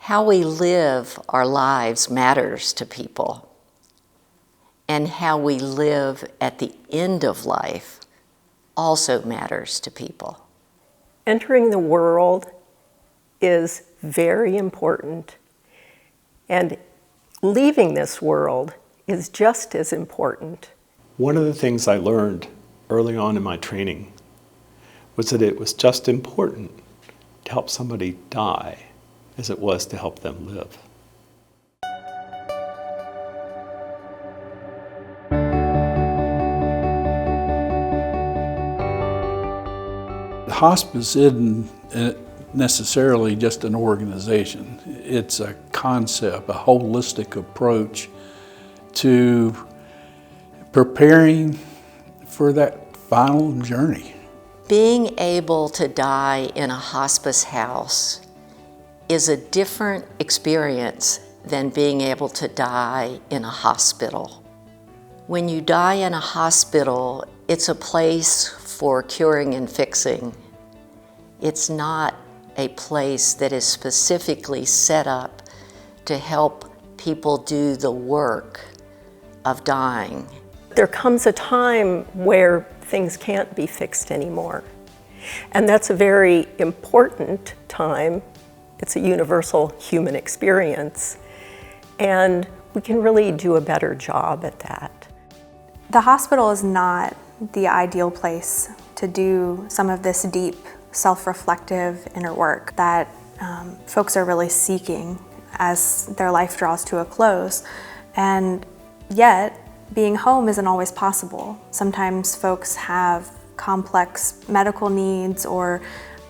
How we live our lives matters to people, and how we live at the end of life also matters to people. Entering the world is very important, and leaving this world is just as important. One of the things I learned early on in my training was that it was just important to help somebody die as it was to help them live. Hospice isn't necessarily just an organization. It's a concept, a holistic approach to preparing for that final journey. Being able to die in a hospice house is a different experience than being able to die in a hospital. When you die in a hospital, it's a place for curing and fixing. It's not a place that is specifically set up to help people do the work of dying. There comes a time where things can't be fixed anymore. And that's a very important time. It's a universal human experience. And we can really do a better job at that. The hospital is not the ideal place to do some of this deep, self-reflective inner work that folks are really seeking as their life draws to a close. And yet, being home isn't always possible. Sometimes folks have complex medical needs or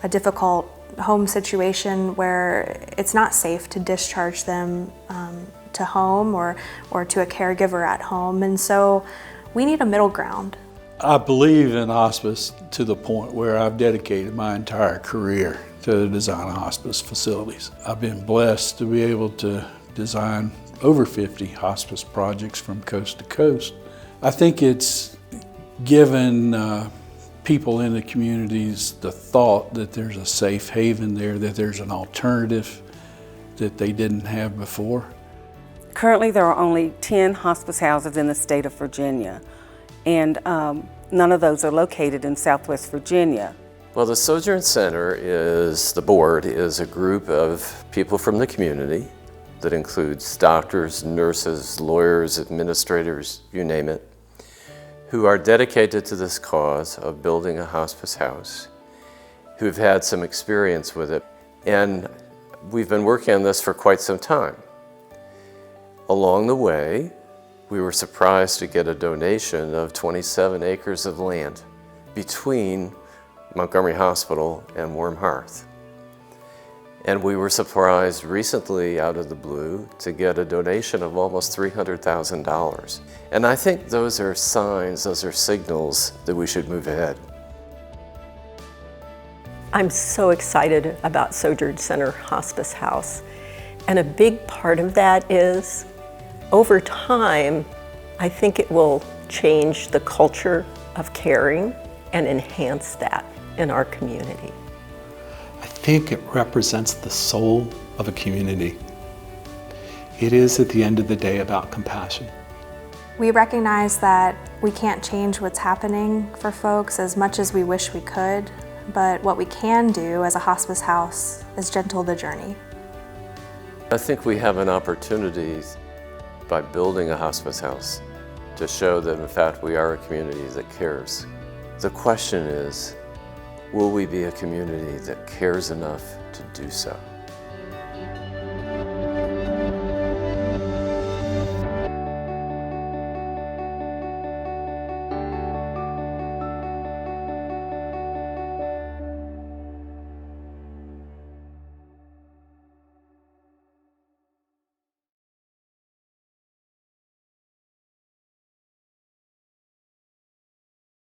a difficult home situation where it's not safe to discharge them to home or to a caregiver at home. And so we need a middle ground. I believe in hospice to the point where I've dedicated my entire career to the design of hospice facilities. I've been blessed to be able to design over 50 hospice projects from coast to coast. I think it's given people in the communities the thought that there's a safe haven there, that there's an alternative that they didn't have before. Currently there are only 10 hospice houses in the state of Virginia, and none of those are located in Southwest Virginia. Well, the Sojourn Center the board is a group of people from the community that includes doctors, nurses, lawyers, administrators, you name it, who are dedicated to this cause of building a hospice house, who've had some experience with it. And we've been working on this for quite some time. Along the way, we were surprised to get a donation of 27 acres of land between Montgomery Hospital and Warm Hearth. And we were surprised recently out of the blue to get a donation of almost $300,000. And I think those are signs, those are signals that we should move ahead. I'm so excited about Sojourn Center Hospice House. And a big part of that is, over time, I think it will change the culture of caring and enhance that in our community. I think it represents the soul of a community. It is, at the end of the day, about compassion. We recognize that we can't change what's happening for folks as much as we wish we could, but what we can do as a hospice house is gentle the journey. I think we have an opportunity by building a hospice house to show that in fact we are a community that cares. The question is, will we be a community that cares enough to do so?